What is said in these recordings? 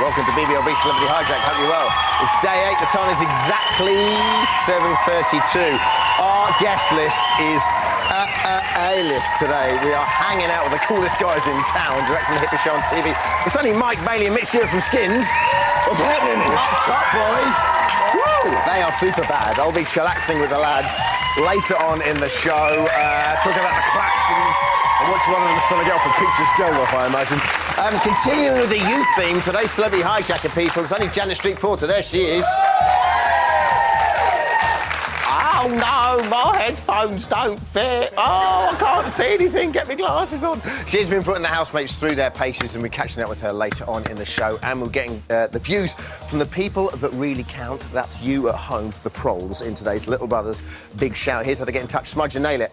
Welcome to BBLB Celebrity Hijack. Hope you're well. It's day 8. The time is exactly 7:32. Our guest list is A-list today. We are hanging out with the coolest guys in town, directing the hippie show on TV. It's only Mike Bailey and Mitch Shears from Skins. What's happening? Up top, boys. Woo! They are super bad. I'll be chillaxing with the lads later on in the show, talking about the Claxons. And watch one of them son of a girl from Peaches Geldof, I imagine. Continuing with the youth theme, today's Celebrity Hijacker, people. It's only Janet Street Porter. There she is. Oh, no, my headphones don't fit. Oh, I can't see anything. Get me glasses on. She's been putting the housemates through their paces, and we're catching up with her later on in the show. And we're getting the views from the people that really count. That's you at home, the proles, in today's Little Brothers Big Shout. Here's how to get in touch. Smudge and nail it.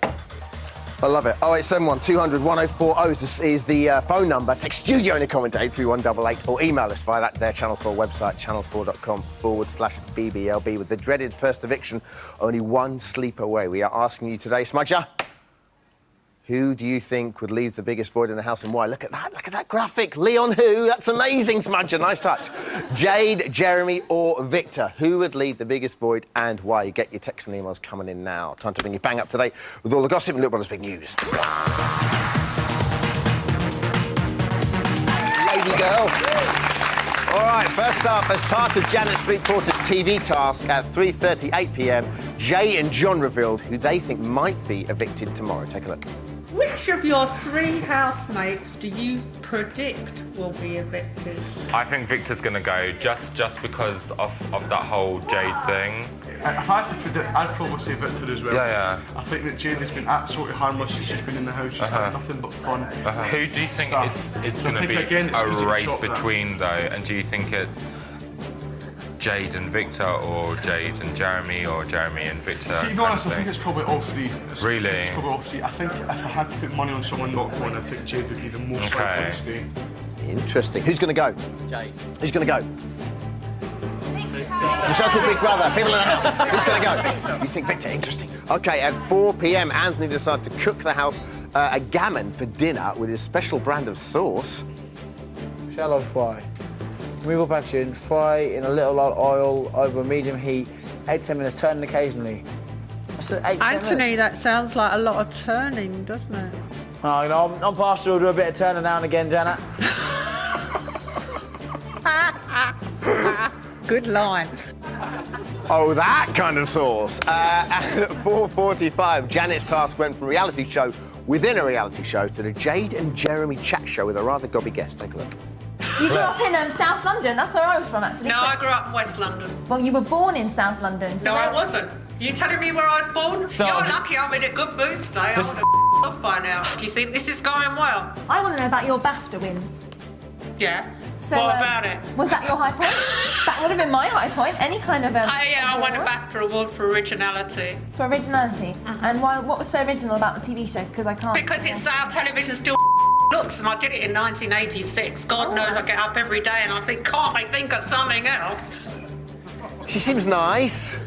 I love it. 0871 200 1040 this is the phone number. Text studio in a comment to 83188 or email us via that there Channel 4 website, channel4.com/BBLB. With the dreaded first eviction only one sleep away, we are asking you today, Smudger, who do you think would leave the biggest void in the house and why? Look at that graphic. Leon who? That's amazing, Smudger. Nice touch. Jade, Jeremy or Victor, who would leave the biggest void and why? You get your texts and emails coming in now. Time to bring you bang up to date with all the gossip and Little Brothers Big News. Lady girl. All right, first up, as part of Janet Street Porter's TV task at 3:38 p.m, Jay and John revealed who they think might be evicted tomorrow. Take a look. Which of your 3 housemates do you predict will be evicted? I think Victor's going to go just because of that whole Jade thing. If I had to predict, I'd probably say Victor as well. Yeah. I think that Jade has been absolutely harmless since she's been in the house. She's had nothing but fun. Who do you think it's going to be again, a race between, though? And do you think it's Jade and Victor, or Jade and Jeremy, or Jeremy and Victor? See, to be honest, I think it's probably all 3. Really? It's probably all 3. I think if I had to put money on someone not going, I think Jade would be the most likely to stay. Interesting. Who's going to go? Jade. Who's going to go? The show called Big Brother. People in the house. Who's going to go? You think Victor? Interesting. OK, at 4 p.m, Anthony decided to cook the house a gammon for dinner with his special brand of sauce. Shallow fry. Remove all packaging, fry in a little oil over medium heat, 8-10 minutes, turning occasionally. Anthony, that sounds like a lot of turning, doesn't it? Oh, you know, I'm pastoral, do a bit of turning now and again, Janet. Good line. Oh, that kind of sauce. And at 4:45, Janet's task went from reality show within a reality show to the Jade and Jeremy chat show with a rather gobby guest. Take a look. You grew up in South London. That's where I was from, actually. No, I grew up in West London. Well, you were born in South London. So no, I wasn't. You telling me where I was born? You're lucky I'm in a good mood today. I would have off by now. Do you think this is going well? I want to know about your BAFTA win. Yeah. So, what about it? Was that your high point? That would have been my high point. Any kind of... I won a BAFTA award for originality. For originality? And what was so original about the TV show? Because I can't... Because it's our television still looks, and I did it in 1986. God knows I get up every day and I think, can't I think of something else? She seems nice.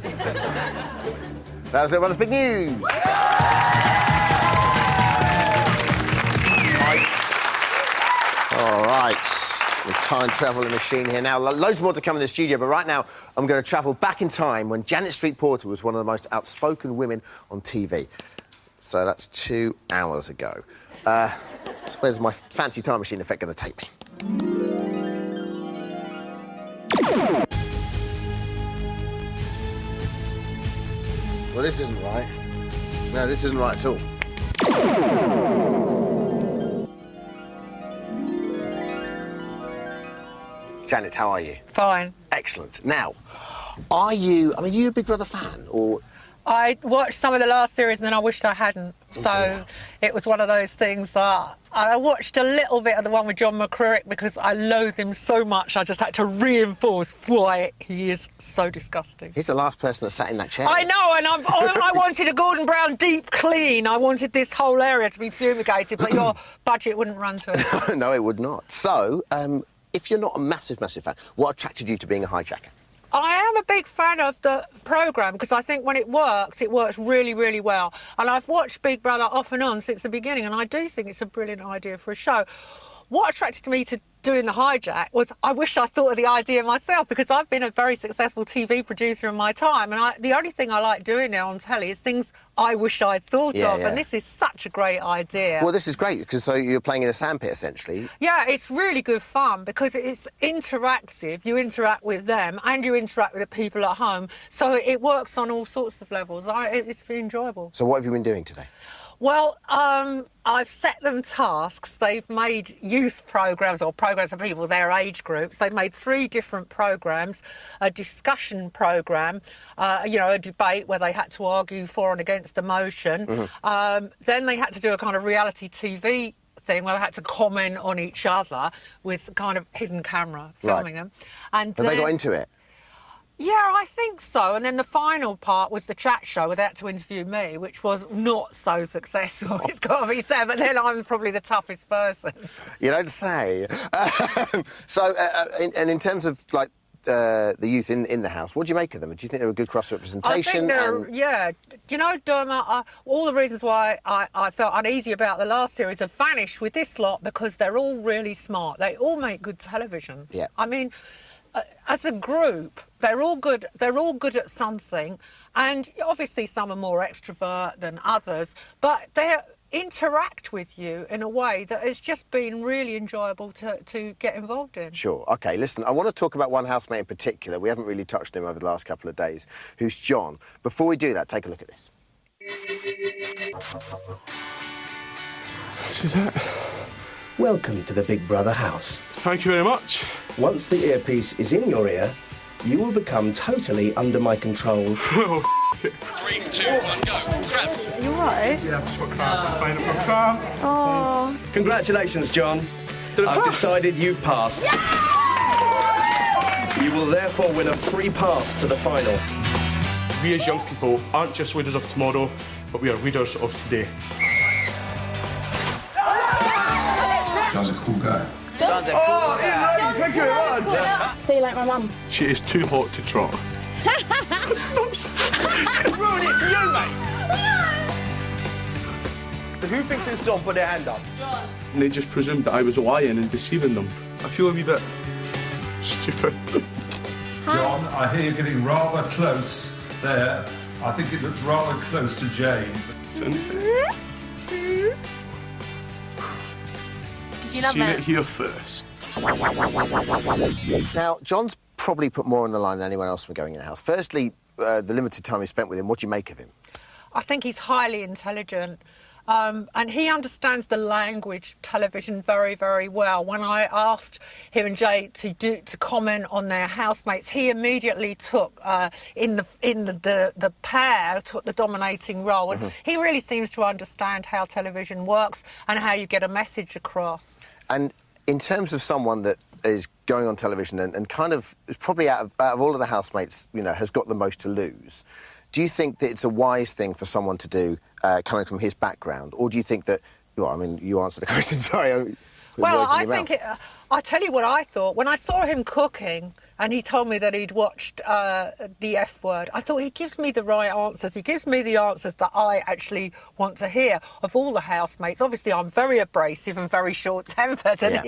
That was everyone's big news. All right, the time travelling machine here now. Loads more to come in the studio, but right now I'm going to travel back in time when Janet Street Porter was one of the most outspoken women on TV. So that's 2 hours ago. So where's my fancy time machine effect going to take me? Well, this isn't right. No, this isn't right at all. Janet, how are you? Fine. Excellent. Now, are you a Big Brother fan, or...? I watched some of the last series and then I wished I hadn't. So it was one of those things that I watched a little bit of the one with John McCririck because I loathe him so much. I just had to reinforce why he is so disgusting. He's the last person that sat in that chair. I know, and I wanted a Gordon Brown deep clean. I wanted this whole area to be fumigated, but your budget wouldn't run to it. No, it would not. So, if you're not a massive fan, what attracted you to being a hijacker? I am a big fan of the programme because I think when it works really, really well. And I've watched Big Brother off and on since the beginning, and I do think it's a brilliant idea for a show. What attracted me to doing the hijack was I wish I thought of the idea myself, because I've been a very successful TV producer in my time, and the only thing I like doing now on telly is things I wish I'd thought of, and this is such a great idea. Well, this is great, because so you're playing in a sandpit, essentially. Yeah, it's really good fun because it's interactive. You interact with them and you interact with the people at home, so it works on all sorts of levels. It's really enjoyable. So what have you been doing today? Well, I've set them tasks. They've made youth programmes, or programmes for people their age groups. They've made 3 different programmes, a discussion programme, a debate where they had to argue for and against a motion. Then they had to do a kind of reality TV thing where they had to comment on each other with kind of hidden camera filming them. And have they got into it? Yeah, I think so. And then the final part was the chat show where they had to interview me, which was not so successful. It's got to be said, but then I'm probably the toughest person. You don't say. In terms of, like, the youth in the house, what do you make of them? Do you think they're a good cross-representation? I think yeah. You know, Dermot, all the reasons why I felt uneasy about the last series have vanished with this lot, because they're all really smart. They all make good television. Yeah. I mean, as a group, they're all good at something, and obviously some are more extrovert than others, but they interact with you in a way that has just been really enjoyable to get involved in. Sure. OK, listen, I want to talk about one housemate in particular. We haven't really touched him over the last couple of days, who's John. Before we do that, take a look at this. This is it. Welcome to the Big Brother house. Thank you very much. Once the earpiece is in your ear, you will become totally under my control. 3, 2, 1, go. Crab. You alright? Yeah, I've just got crab. Find a crab. Oh. Congratulations, John. I've decided you've passed. Yeah! You will therefore win a free pass to the final. We as young people aren't just winners of tomorrow, but we are winners of today. John's a cool guy. John's a cool guy. Thank you very much. So you like my mum? She is too hot to trot. Ruined it for you, mate. Who thinks it's John? Put their hand up. John. And they just presumed that I was lying and deceiving them. I feel a wee bit stupid. John, I hear you're getting rather close there. I think it looks rather close to Jane. Did you love Seen it? it here first. Now, John's probably put more on the line than anyone else from going in the house. Firstly, the limited time he spent with him, what do you make of him? I think he's highly intelligent. And he understands the language of television very, very well. When I asked him and Jay to comment on their housemates, he immediately took in the pair took the dominating role, and he really seems to understand how television works and how you get a message across. And in terms of someone that is going on television and kind of is probably out of all of the housemates, you know, has got the most to lose. Do you think that it's a wise thing for someone to do, coming from his background, or do you think that? Well, I mean, you answered the question. Sorry. Well, I think I tell you what I thought when I saw him cooking, and he told me that he'd watched the F Word. I thought he gives me the right answers. He gives me the answers that I actually want to hear of all the housemates. Obviously, I'm very abrasive and very short-tempered, and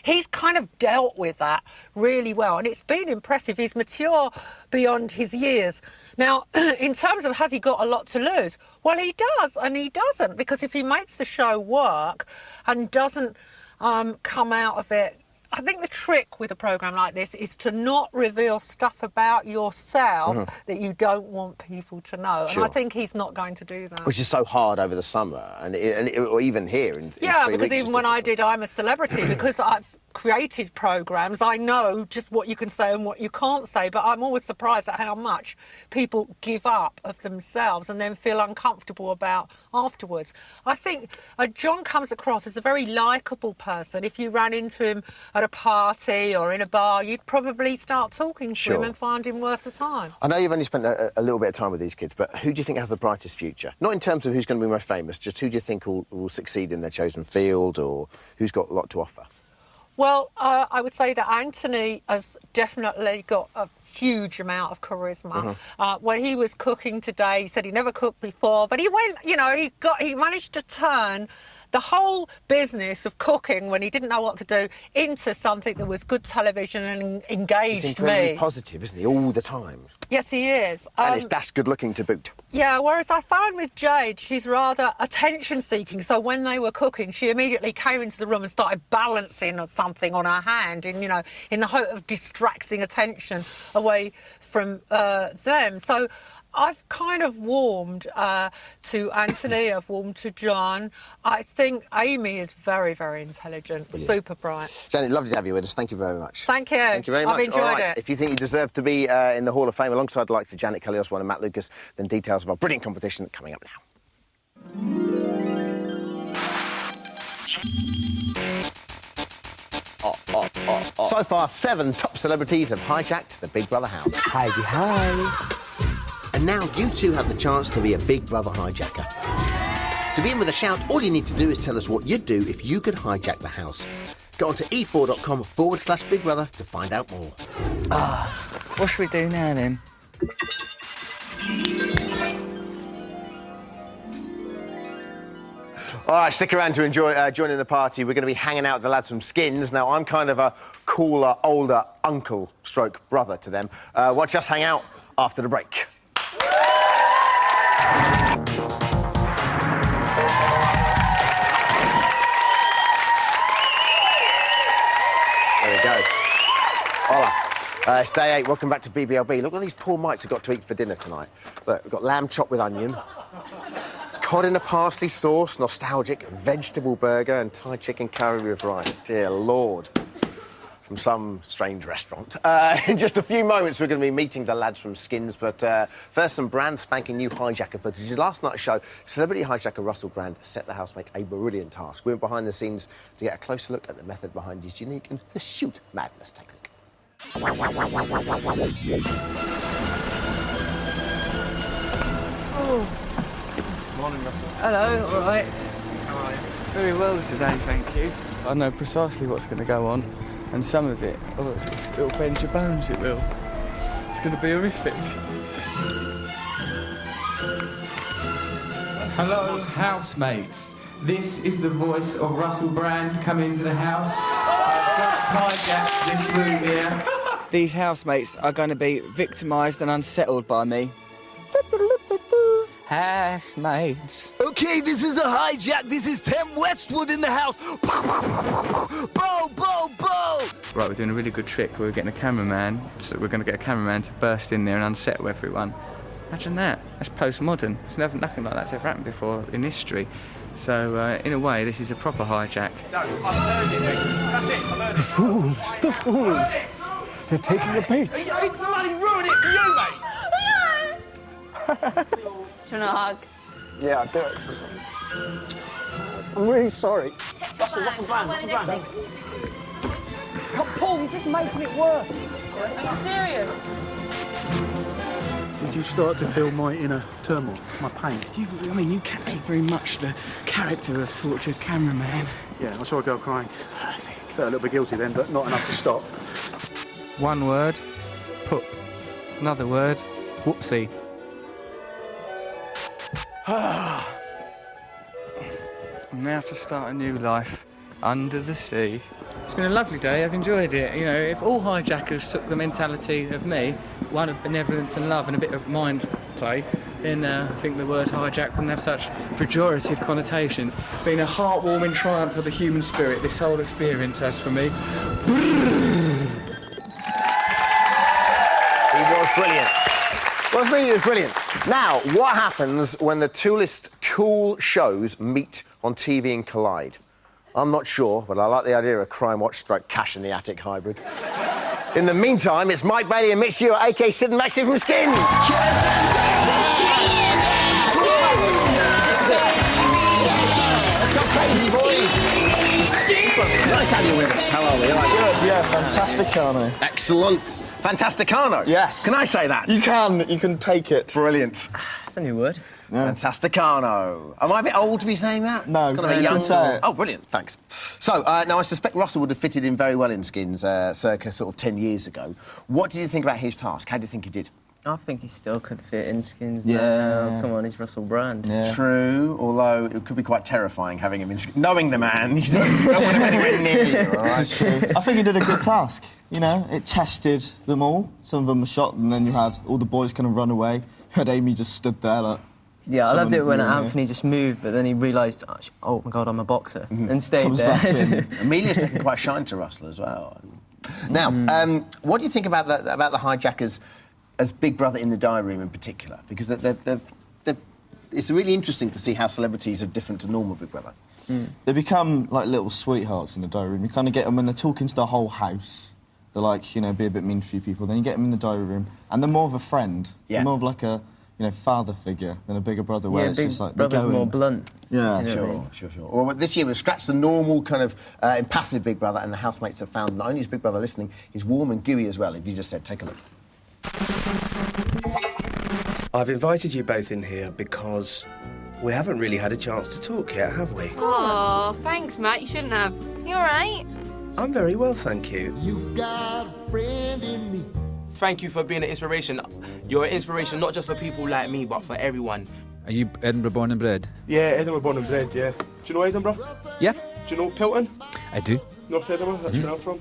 he's kind of dealt with that really well, and it's been impressive. He's mature beyond his years. Now, in terms of has he got a lot to lose? Well, he does, and he doesn't, because if he makes the show work and doesn't come out of it, I think the trick with a programme like this is to not reveal stuff about yourself that you don't want people to know. Sure. And I think he's not going to do that. Which is so hard over the summer, or even here in 3 Yeah, weeks because even when I did I'm a Celebrity, because I've created programmes, I know just what you can say and what you can't say, but I'm always surprised at how much people give up of themselves and then feel uncomfortable about afterwards. I think John comes across as a very likeable person. If you ran into him at a party or in a bar, you'd probably start talking to him and find him worth the time. I know you've only spent a little bit of time with these kids, but who do you think has the brightest future? Not in terms of who's going to be most famous, just who do you think will succeed in their chosen field, or who's got a lot to offer? Well, I would say that Anthony has definitely got a huge amount of charisma. When he was cooking today, he said he never cooked before, but he went, you know, he managed to turn the whole business of cooking when he didn't know what to do into something that was good television and engaged He's incredibly me. positive, isn't he, all the time? Yes, he is. And he's dash good looking to boot. Yeah, whereas I found with Jade, she's rather attention-seeking. So when they were cooking, she immediately came into the room and started balancing on something on her hand, and, you know, in the hope of distracting attention away from them. So I've kind of warmed to Anthony, I've warmed to John. I think Amy is very, very intelligent, super bright. Janet, lovely to have you with us. Thank you very much. Thank you. Thank you very much. I've enjoyed All right. it. If you think you deserve to be in the Hall of Fame alongside the likes of Janet Kelly-Osbourne and Matt Lucas, then details of our brilliant competition coming up now. So far, 7 top celebrities have hijacked the Big Brother house. Hi. And now you too have the chance to be a Big Brother hijacker. To be in with a shout, all you need to do is tell us what you'd do if you could hijack the house. Go on to e4.com/Big Brother to find out more. What should we do now, then? All right, stick around to enjoy joining the party. We're going to be hanging out with the lads from Skins. Now, I'm kind of a cooler, older uncle stroke brother to them. Watch us hang out after the break. There we go. Hola. It's day 8. Welcome back to BBLB. Look what these poor mites have got to eat for dinner tonight. Look, we've got lamb chopped with onion, cod in a parsley sauce, nostalgic vegetable burger, and Thai chicken curry with rice. Dear Lord. From some strange restaurant. In just a few moments, we're going to be meeting the lads from Skins, but first, some brand spanking new hijacker footage. Last night's show, celebrity hijacker Russell Brand set the housemates a brilliant task. We went behind the scenes to get a closer look at the method behind his unique and hirsute madness. Take a look. Morning, Russell. Hello, all right. How are you? Very well today, thank you. I know precisely what's going to go on, and some of it, it'll bend your bones, it will. It's going to be horrific. Hello, housemates. This is the voice of Russell Brand coming into the house. I've hijacked this room here. These housemates are going to be victimised and unsettled by me. Housemates. Okay, this is a hijack. This is Tim Westwood in the house. Bow, bow, bow. Right, we're doing a really good trick. We're getting a cameraman, so we're going to get a cameraman to burst in there and unsettle everyone. Imagine that. That's postmodern. There's nothing like that's ever happened before in history. So, in a way, this is a proper hijack. No, I've heard it, mate. That's it, I've heard it. The fools. They're taking a bait. I bloody ruined it for you, mate. Do you want a hug? Yeah, I'll do it. I'm really sorry. Russell Brand. Paul, you're just making it worse. Are you serious? Did you start to feel my inner turmoil, my pain? You captured very much the character of tortured cameraman. Yeah, I saw a girl crying. Felt a little bit guilty then, but not enough to stop. One word, poop. Another word, whoopsie. I'm now to start a new life under the sea. It's been a lovely day, I've enjoyed it. You know, if all hijackers took the mentality of me, one of benevolence and love and a bit of mind play, then I think the word hijack wouldn't have such pejorative connotations. Been a heartwarming triumph of the human spirit, this whole experience has for me. He was brilliant. Wasn't he? He was brilliant. Now, what happens when the two-list cool shows meet on TV and collide? I'm not sure, but I like the idea of Crime Watch stroke Cash in the Attic hybrid. In the meantime, it's Mike Bailey and Mitch Ewart, a.k.a. Sid and Maxie from Skins. Let's go crazy, boys. Nice to have you with us. How are we? All right. Good, yeah, fantasticano. Excellent. Fantasticano? Yes. Can I say that? You can take it. Brilliant. That's a new word. Yeah. Fantasticano. Am I a bit old to be saying that? No, It's gotta you be can young. say it. Oh, brilliant, thanks. So, now I suspect Russell would have fitted in very well in Skins circa sort of 10 years ago. What did you think about his task? How do you think he did? I think he still could fit in skins Yeah. now. Come on, he's Russell Brand. True, although it could be quite terrifying having him in knowing the man. You don't want him anywhere near you, all right? I think he did a good task. You know, it tested them all. Some of them were shot, and then you had all the boys kind of run away. You had Amy just stood there like... Yeah, I loved it when Anthony just moved, but then he realised, oh my God, I'm a boxer, and stayed Comes there. back in. Amelia's taking quite shine to Russell as well. Now, what do you think about the hijackers as Big Brother in the diary room in particular? Because it's really interesting to see how celebrities are different to normal Big Brother. They become like little sweethearts in the diary room. You kind of get them when they're talking to the whole house. They're like, you know, be a bit mean to a few people. Then you get them in the diary room, and they're more of a friend. Yeah. They're more of like a, you know, father figure than a bigger brother. Where it's Big just like Brother's more blunt. Yeah, You know what I mean? Sure. Well, this year we've scratched the normal kind of impassive Big Brother, and the housemates have found not only is Big Brother listening, he's warm and gooey as well. If you just said, take a look. I've invited you both in here because we haven't really had a chance to talk yet, have we? Oh, thanks, Matt. You shouldn't have. You all right? I'm very well, thank you. You got a friend in me. Thank you for being an inspiration. You're an inspiration not just for people like me, but for everyone. Are you Edinburgh born and bred? Yeah, Edinburgh born and bred, yeah. Do you know Edinburgh? Yeah. Do you know Pilton? I do. North Edinburgh, that's where I'm from.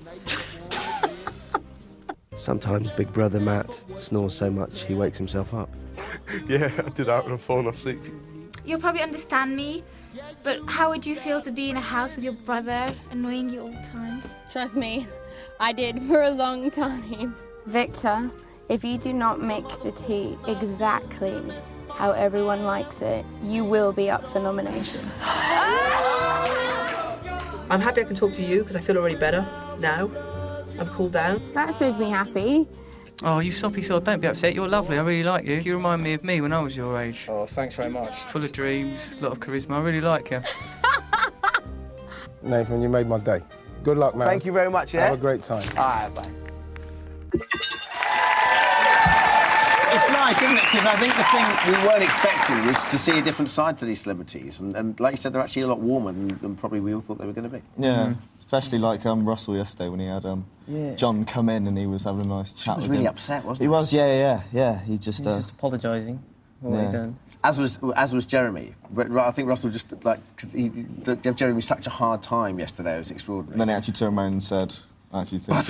Sometimes Big Brother Matt snores so much he wakes himself up. Yeah, I do that when I'm falling asleep. You'll probably understand me, but how would you feel to be in a house with your brother annoying you all the time? Trust me, I did for a long time. Victor, if you do not make the tea exactly how everyone likes it, you will be up for nomination. I'm happy I can talk to you because I feel already better now. I'm cooled down. That's made me happy. Oh, you soppy sod, don't be upset. You're lovely. I really like you. You remind me of me when I was your age. Oh, thanks very much. Full of dreams, a lot of charisma. I really like you. Nathan, you made my day. Good luck, man. Thank you very much, yeah? Have a great time. All right, bye. It's nice, isn't it? Because I think the thing we weren't expecting was to see a different side to these celebrities. And like you said, they're actually a lot warmer than probably we all thought they were going to be. Yeah, especially like Russell yesterday when he had John come in and he was having a nice chat He was with really him. upset, wasn't he? He was, yeah. He just... He was just apologising. What he done. As was Jeremy. But I think Russell just, like, cause he gave Jeremy such a hard time yesterday. It was extraordinary. And then he actually turned around and said, I actually think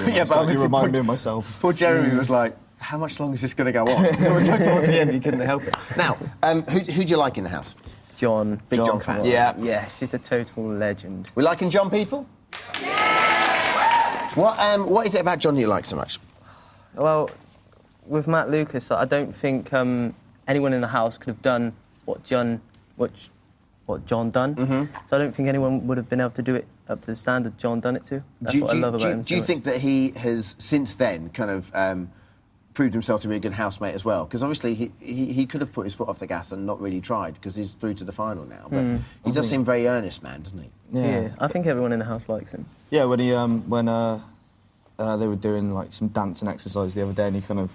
you remind me of myself. Poor Jeremy was like, how much longer is this going to go on? So towards the end, he couldn't help it. Now, who do you like in the house? John. Big John fan. Yeah. Yes, he's a total legend. We liking John, people? Yeah! What is it about John you like so much? Well, with Matt Lucas, I don't think anyone in the house could have done what John done. So I don't think anyone would have been able to do it up to the standard John done it to. That's what I love about him. Do you think that he has, since then, kind of proved himself to be a good housemate as well? Because obviously he could have put his foot off the gas and not really tried, because he's through to the final now. But he does seem very earnest, man, doesn't he? Yeah, I think everyone in the house likes him. Yeah, when he they were doing like some dancing exercise the other day, and he kind of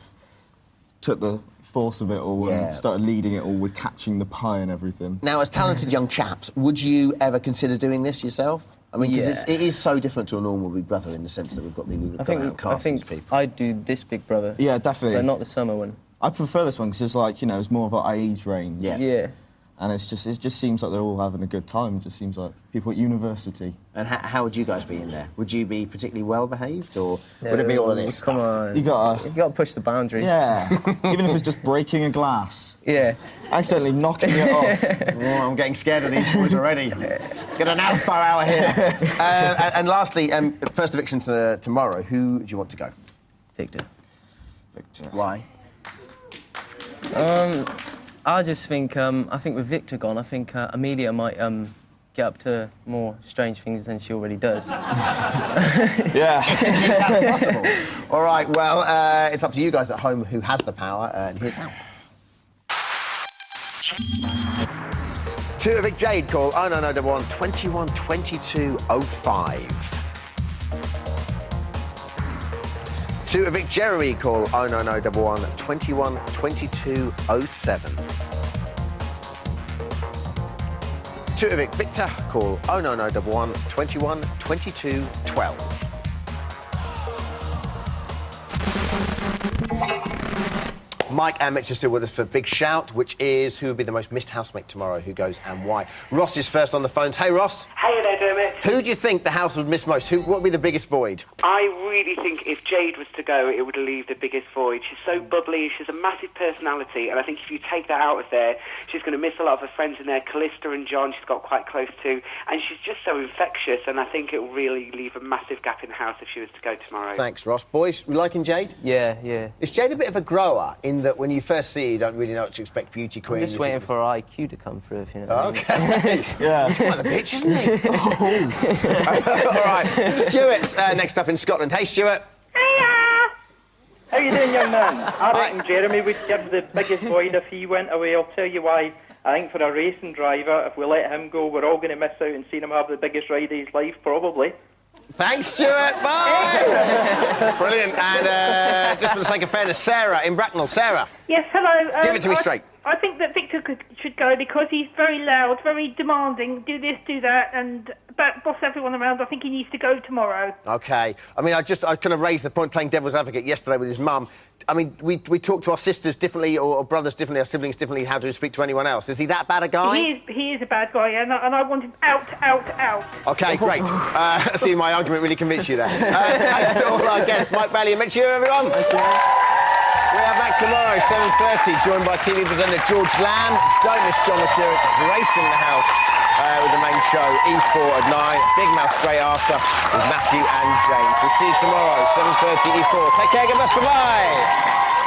took the force of it all and started leading it all with catching the pie and everything. Now, as talented young chaps, would you ever consider doing this yourself? I mean, because it is so different to a normal Big Brother in the sense that we've got I think I'd do this Big Brother. Yeah, definitely. But not the summer one. I prefer this one because it's like, you know, it's more of an age range. Yeah. And it just seems like they're all having a good time. It just seems like people at university. And how would you guys be in there? Would you be particularly well behaved, or would it be all of this? Come on. You gotta push the boundaries. Yeah. Even if it's just breaking a glass. Yeah. Accidentally knocking it off. Oh, I'm getting scared of these boys already. Get an house bar out here. And lastly, first eviction tomorrow. Who do you want to go? Victor. Why? I just think, I think with Victor gone, I think Amelia might get up to more strange things than she already does. Yeah. That's possible. All right, well, it's up to you guys at home who has the power, and here's how. To evict Jade, call 09011 21 22 05. To evict Jeremy, call 09011 21 22 07. To evict Victor, call 09011 21 22 12. Mike and Mitch are still with us for Big Shout, which is who would be the most missed housemate tomorrow, who goes and why. Ross is first on the phones. Hey, Ross. Hey there, Dermot. Who do you think the house would miss most? What would be the biggest void? I really think if Jade was to go, it would leave the biggest void. She's so bubbly, she's a massive personality, and I think if you take that out of there, she's going to miss a lot of her friends in there. Callista and John she's got quite close to, and she's just so infectious, and I think it will really leave a massive gap in the house if she was to go tomorrow. Thanks, Ross. Boys, we liking Jade? Yeah. Is Jade a bit of a grower in that when you first see her, you don't really know what to expect, beauty queen? I'm just waiting for her IQ to come through, if you know what I mean. Okay. Yeah. He's quite a bitch, isn't he? All right. Stuart's next up in Scotland. Hey, Stuart. How you doing, young man? I reckon Jeremy would give the biggest void if he went away. I'll tell you why. I think for a racing driver, if we let him go, we're all going to miss out and seeing him have the biggest ride of his life, probably. Thanks, Stuart. Bye. Brilliant. And just for the sake of fairness, Sarah in Bracknell. Sarah. Yes, hello. Give it to me straight. I think that Victor should go because he's very loud, very demanding, do this, do that, and boss everyone around. I think he needs to go tomorrow. OK. I mean, I kind of raised the point playing devil's advocate yesterday with his mum. I mean, we talk to our sisters differently or brothers differently, our siblings differently, how to speak to anyone else. Is he that bad a guy? He is a bad guy, and I want him out. OK, great. See, my argument really convinced you there. Thanks to all our guests, Mike Bailey and Mitch Hugh, everyone. Thank you. We are back tomorrow, 7:30, joined by TV presenter George Lamb. Don't miss John McCurry, Grace in the house with the main show, E4 at 9. Big Mouth straight after with Matthew and James. We'll see you tomorrow, 7:30, E4. Take care, good bye.